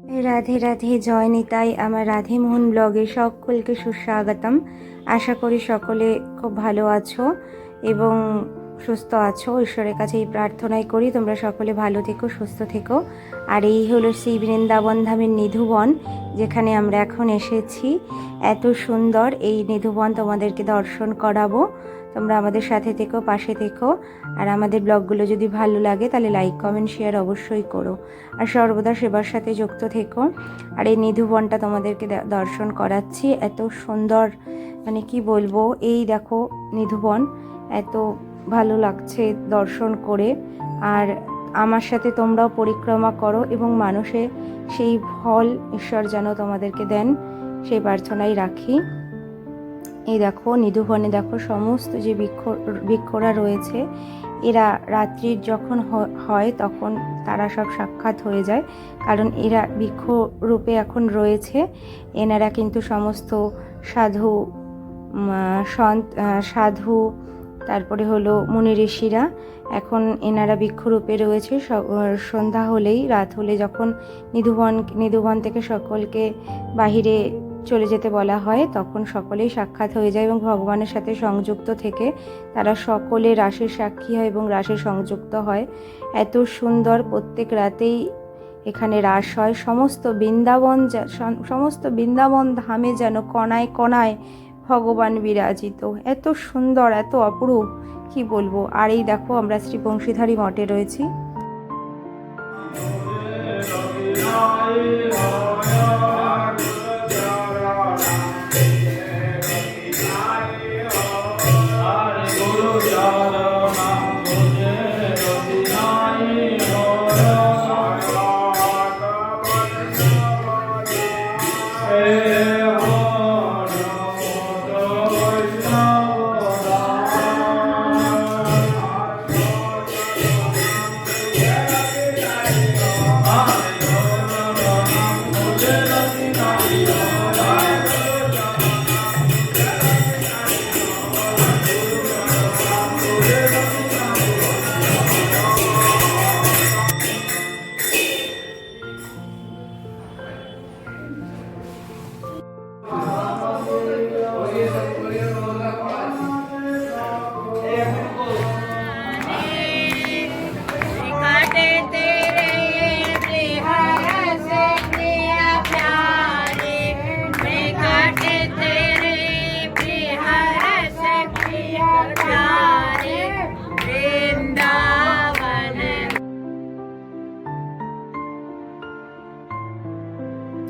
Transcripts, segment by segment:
রাধে রাধে, জয় নিতাই। আমার রাধেমোহন ব্লগে সকলকে সুস্বাগতম। আশা করি সকলে খুব ভালো আছো এবং সুস্থ আছো। ঈশ্বরের কাছে এই প্রার্থনাই করি তোমরা সকলে ভালো থেকো, সুস্থ থেকো। আর এই হলো সেই বৃন্দাবন ধামের নিধুবন, যেখানে আমরা এখন এসেছি। এত সুন্দর এই নিধুবন তোমাদেরকে দর্শন করাবো। তোমরা আমাদের সাথে থেকো, পাশে থেকো। আর আমাদের ব্লগগুলো যদি ভালো লাগে তাহলে লাইক, কমেন্ট, শেয়ার অবশ্যই করো। আর সর্বদা সেবার সাথে যুক্ত থেকো। আর এই নিধুবনটা তোমাদেরকে দর্শন করাচ্ছি। এত সুন্দর, মানে কি বলবো। এই দেখো নিধুবন, এত ভালো লাগছে দর্শন করে। আর আমার সাথে তোমরাও পরিক্রমা করো এবং মানুষে সেই ফল ঈশ্বর যেন তোমাদেরকে দেন, সেই প্রার্থনাই রাখি। এই দেখো নিধুবনে দেখো সমস্ত যে বৃক্ষরা রয়েছে, এরা রাত্রির যখন হয় তখন তারা সব সাক্ষাৎ হয়ে যায়, কারণ এরা বৃক্ষ রূপে এখন রয়েছে। এনারা কিন্তু সমস্ত সাধু সাধু, তারপরে হলো মুনি ঋষিরা, এখন এনারা বৃক্ষরূপে রয়েছে। সন্ধ্যা হলেই, রাত হলে যখন নিধুবন থেকে সকলকে বাহিরে চলে যেতে বলা হয়, তখন সকলেই সাক্ষাৎ হয়ে যায় এবং ভগবানের সাথে সংযুক্ত থেকে তারা সকলে রাসের সাক্ষী হয় এবং রাসে সংযুক্ত হয়। এত সুন্দর, প্রত্যেক রাতেই এখানে রাস হয়। সমস্ত বৃন্দাবন ধামে যেন কণায় কণায় ভগবান বিরাজিত। এত সুন্দর, এত অপরূপ, কি বলবো। আর এই দেখো আমরা শ্রী বংশীধারী মঠে রয়েছি।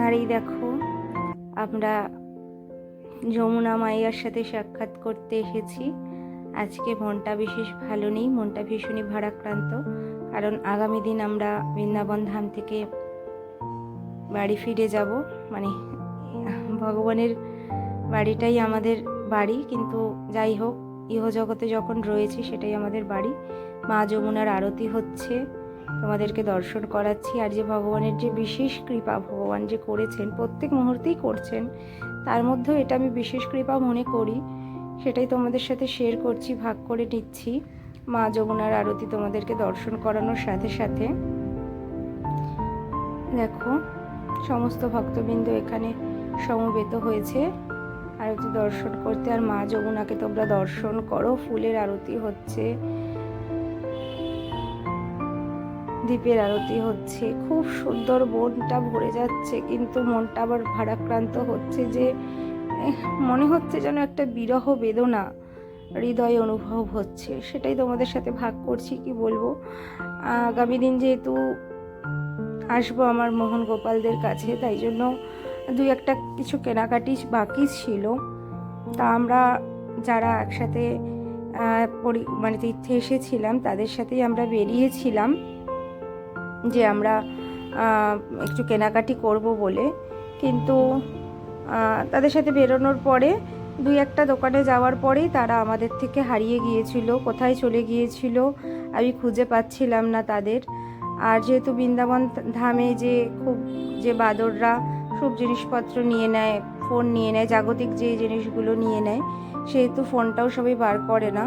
আর এই দেখো আমরা যমুনা মাইয়ার সাথে সাক্ষাৎ করতে এসেছি। আজকে মনটা বিশেষ ভালো নেই, মনটা ভীষণই ভারাক্রান্ত, কারণ আগামী দিন আমরা বৃন্দাবন ধাম থেকে বাড়ি ফিরে যাব। মানে ভগবানের বাড়িটাই আমাদের বাড়ি, কিন্তু যাই হোক, ইহজগতে যখন রয়েছি সেটাই আমাদের বাড়ি। মা যমুনার আরতি হচ্ছে, তোমাদেরকে দর্শন করাচ্ছি। আর যে ভগবানের যে বিশেষ কৃপা ভগবান যে করেছেন, প্রত্যেক মুহূর্তেই করছেন, তার মধ্যেও এটা আমি বিশেষ কৃপা মনে করি, সেটাই তোমাদের সাথে শেয়ার করছি, ভাগ করে নিচ্ছি। মা যমুনার আরতি তোমাদেরকে দর্শন করানোর সাথে সাথে দেখো সমস্ত ভক্তবৃন্দ এখানে সমবেত হয়েছে আরতি দর্শন করতে। আর মা যমুনাকে তোমরা দর্শন করো। ফুলের আরতি হচ্ছে, দীপের আরতি হচ্ছে, খুব সুন্দর। মনটা ভরে যাচ্ছে, কিন্তু মনটা আবার ভারাক্রান্ত হচ্ছে, যে মনে হচ্ছে যেন একটা বিরহ বেদনা হৃদয়ে অনুভব হচ্ছে। সেটাই তোমাদের সাথে ভাগ করছি, কি বলবো। আগামী দিন যেহেতু আসবো আমার মোহন গোপালদের কাছে, তাই জন্য দুই একটা কিছু কেনাকাটি বাকি ছিল। তা আমরা যারা একসাথে মানে তীর্থে এসেছিলাম, তাদের সাথেই আমরা বেরিয়েছিলাম যে আমরা একটু কেনাকাটি করব বলে। কিন্তু তাদের সাথে বেরোনোর পরে দুই একটা দোকানে যাওয়ার পরেই তারা আমাদের থেকে হারিয়ে গিয়েছিল, কোথায় চলে গিয়েছিল আমি খুঁজে পাচ্ছিলাম না তাদের। আর যেহেতু বৃন্দাবন ধামে যে বাদররা সব জিনিসপত্র নিয়ে নেয়, ফোন নিয়ে নেয়, জাগতিক যে জিনিসগুলো নিয়ে নেয়, সেহেতু ফোনটাও সবাই বার করে না।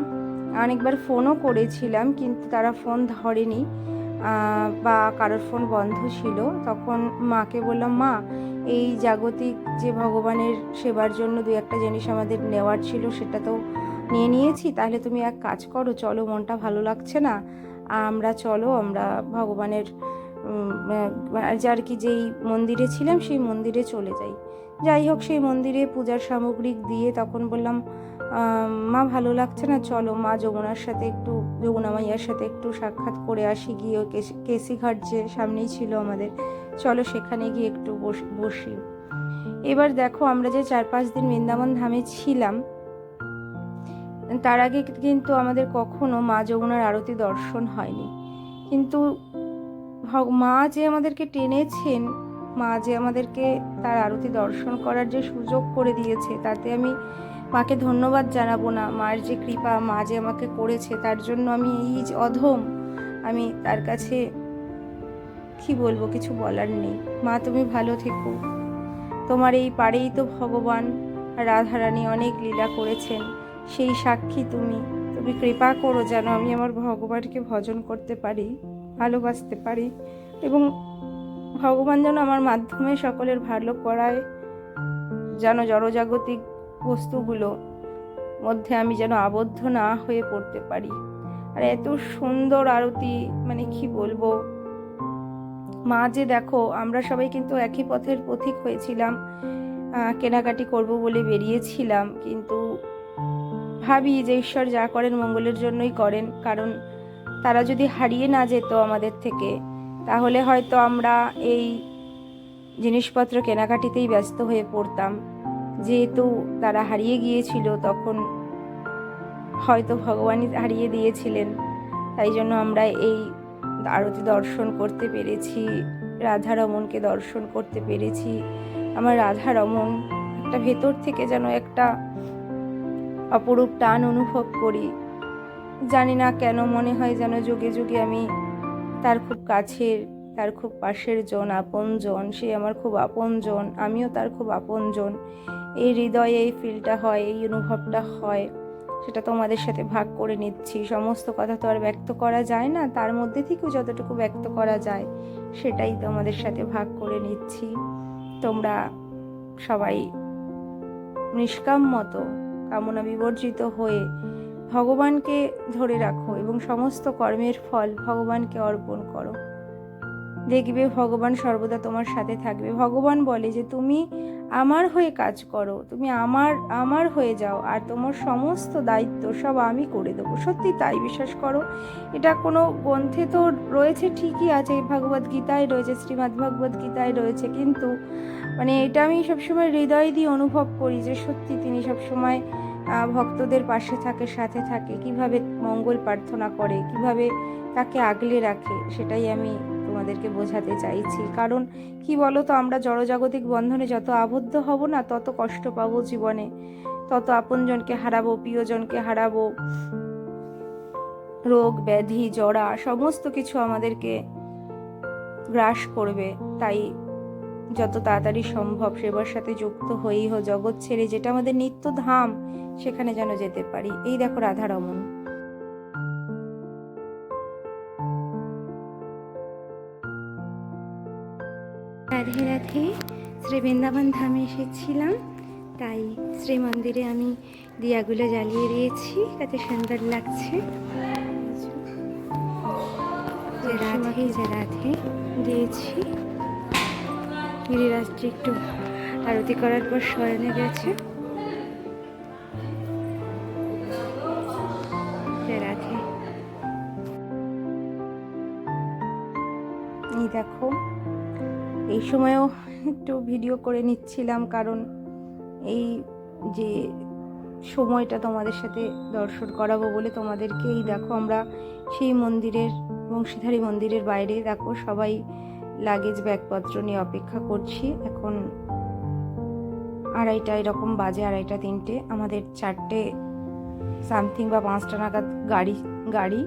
অনেকবার ফোনও করেছিলাম, কিন্তু তারা ফোন ধরেনি। বা কারোর ফোন বন্ধ ছিল, তখন মাকে বললাম, মা এই জাগতিক যে ভগবানের সেবার জন্য দু একটা জিনিস আমাদের নেওয়ার ছিল সেটা তো নিয়েছি, তাহলে তুমি এক কাজ করো, চলো, মনটা ভালো লাগছে না, আমরা ভগবানের আর কি যেই মন্দিরে ছিলাম সেই মন্দিরে চলে যাই। যাই হোক, সেই মন্দিরে পূজার সামগ্রিক দিয়ে তখন বললাম, মা ভালো লাগছে না, চলো মা যমুনা মাইয়ার সাথে একটু সাক্ষাৎ করে আসি, গিয়ে কেসি ঘাট যে সামনেই ছিল আমাদের, চলো সেখানে গিয়ে একটু বসি। এবার দেখো, আমরা যে 4-5 দিন বৃন্দাবন ধামে ছিলাম, তার আগে কিন্তু আমাদের কখনো মা যমুনার আরতি দর্শন হয়নি। কিন্তু মা যে আমাদেরকে টেনেছেন, মা যে আমাদেরকে তার আরতি দর্শন করার যে সুযোগ করে দিয়েছে, তাতে আমি মাকে ধন্যবাদ জানাবো না? মার যে কৃপা, মা যে আমাকে করেছে, তার জন্য আমি এই অধম, আমি তার কাছে কি বলবো, কিছু বলার নেই। মা তুমি ভালো থেকো, তোমার এই পারেই তো ভগবান রাধারানী অনেক লীলা করেছেন, সেই সাক্ষী তুমি কৃপা করো যেন আমি আমার ভগবানকে ভজন করতে পারি, ভালোবাসতে পারি, এবং ভগবান যেন আমার মাধ্যমে সকলের ভালো করায়, যেন জড়জাগতিক বস্তুগুলো মধ্যে আমি যেন আবদ্ধ না হয়ে পড়তে পারি। আর এত সুন্দর আরতি, মানে কি বলবো, মা যে দেখো, আমরা সবাই কিন্তু একই পথের পথিক হয়েছিলাম, কেনাকাটি করব বলে বেরিয়েছিলাম, কিন্তু ভাবি যে ঈশ্বর যা করেন মঙ্গলের জন্যই করেন, কারণ তারা যদি হারিয়ে না যেত আমাদের থেকে, তাহলে হয়তো আমরা এই জিনিসপত্র কেনাকাটিতেই ব্যস্ত হয়ে পড়তাম। যেহেতু তারা হারিয়ে গিয়েছিল, তখন হয়তো ভগবানই হারিয়ে দিয়েছিলেন, তাই জন্য আমরা এই আরতি দর্শন করতে পেরেছি, রাধারমণকে দর্শন করতে পেরেছি। আমার রাধারমণ একটা ভেতর থেকে যেন একটা অপরূপ টান অনুভব করি, জানি না কেন, মনে হয় যেন যুগে যুগে আমি তার খুব কাছের, তার খুব পাশের জন, আপনজন, সে আমার খুব আপনজন, আমিও তার খুব আপনজন। এই হৃদয়ে এই ফিলটা হয়, এই অনুভবটা হয়, সেটা তোমাদের সাথে ভাগ করে নিচ্ছি। সমস্ত কথা তো আর ব্যক্ত করা যায় না, তার মধ্যে থেকেও যতটুকু ব্যক্ত করা যায় সেটাই তোমাদের সাথে ভাগ করে নিচ্ছি। তোমরা সবাই নিষ্কাম মতো, কামনা বিবর্জিত হয়ে ভগবানকে ধরে রাখো এবং সমস্ত কর্মের ফল ভগবানকে অর্পণ করো। দেখবে ভগবান সর্বদা তোমার সাথে থাকবে। ভগবান বলে যে তুমি আমার হয়ে কাজ করো, তুমি আমার হয়ে যাও, আর তোমার সমস্ত দায়িত্ব সব আমি করে দেবো। সত্যি তাই, বিশ্বাস করো। এটা কোনো গ্রন্থে তো রয়েছে, ঠিকই আছে, ভগবদ গীতায় রয়েছে, শ্রীমদ্ ভগবদ গীতায় রয়েছে, কিন্তু মানে এটা আমি সবসময় হৃদয় দিয়ে অনুভব করি যে সত্যি তিনি সবসময় ভক্তদের পাশে থাকে, সাথে থাকে, কিভাবে মঙ্গল প্রার্থনা করে, কিভাবে তাকে আগলে রাখে, সেটাই আমি তোমাদেরকে বোঝাতে চাইছি। কারণ কি বলো তো, আমরা জড়জাগতিক বন্ধনে যত আবদ্ধ হব না, তত কষ্ট পাবো জীবনে, তত আপনজনকে হারাবো, প্রিয়জনকে হারাবো, রোগ ব্যাধি জরা সমস্ত কিছু আমাদেরকে গ্রাস করবে। তাই যত তাড়াতাড়ি সম্ভব সেবার সাথে যুক্ত হয়েই জগৎ ছেড়ে, যেটা আমাদের নিত্য ধাম, সেখানে যেন যেতে পারি। এই দেখো রাধারমণ। রাধে রাধে। শ্রী বৃন্দাবন ধামে এসেছিলাম, তাই শ্রী মন্দিরে আমি দিয়াগুলো জ্বালিয়ে দিয়েছি, কত সুন্দর লাগছে। রাধে রাধে দিয়েছি। গিরিরাজটি একটু আরতি করার পর শয়নে গেছে। রাধে। এই দেখো, এই সময়ও একটু ভিডিও করে নিচ্ছিলাম, কারণ এই যে সময়টা তোমাদের সাথে দর্শন করাবো বলে তোমাদেরকে। এই দেখো, আমরা সেই মন্দিরের, বংশীধারী মন্দিরের বাইরে দেখো সবাই লাগেজ ব্যাগপত্র নিয়ে অপেক্ষা করছি। এখন 2:30 এরকম বাজে, 2:30-3টে। আমাদের 4টে সামথিং বা 5টা নাগাদ গাড়ি।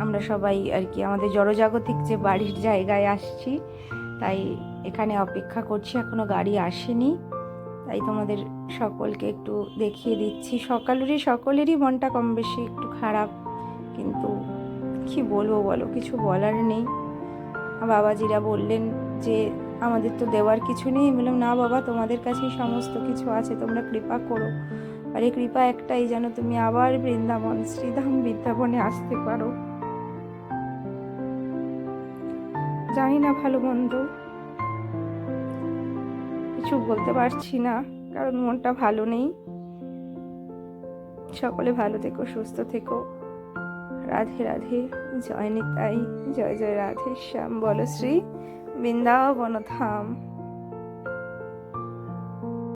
আমরা সবাই আর কি আমাদের জড়জাগতিক যে বাড়ির জায়গায় আসছি, তাই এখানে অপেক্ষা করছি, এখনো গাড়ি আসেনি, তাই তোমাদের সকলকে একটু দেখিয়ে দিচ্ছি। সকলেরই মনটা কম বেশি একটু খারাপ, কিন্তু কি বলবো বলো, কিছু বলার নেই। বাবাজিরা বললেন যে আমাদের তো দেওয়ার কিছু নেই। বললাম না বাবা, তোমাদের কাছেই সমস্ত কিছু আছে, তোমরা কৃপা করো। আর এই কৃপা একটাই, যেন তুমি আবার বৃন্দাবন শ্রীধাম বৃন্দাবনে আসতে পারো। জানি না ভালো মন্দ কিছু বলতে পারছি না, কারণ মনটা ভালো নেই। সকলে ভালো থেকো, সুস্থ থেকো। রাধে রাধে, জয় নিতাই, জয় জয় রাধে শ্যাম। বলো শ্রী বৃন্দাবন ধাম।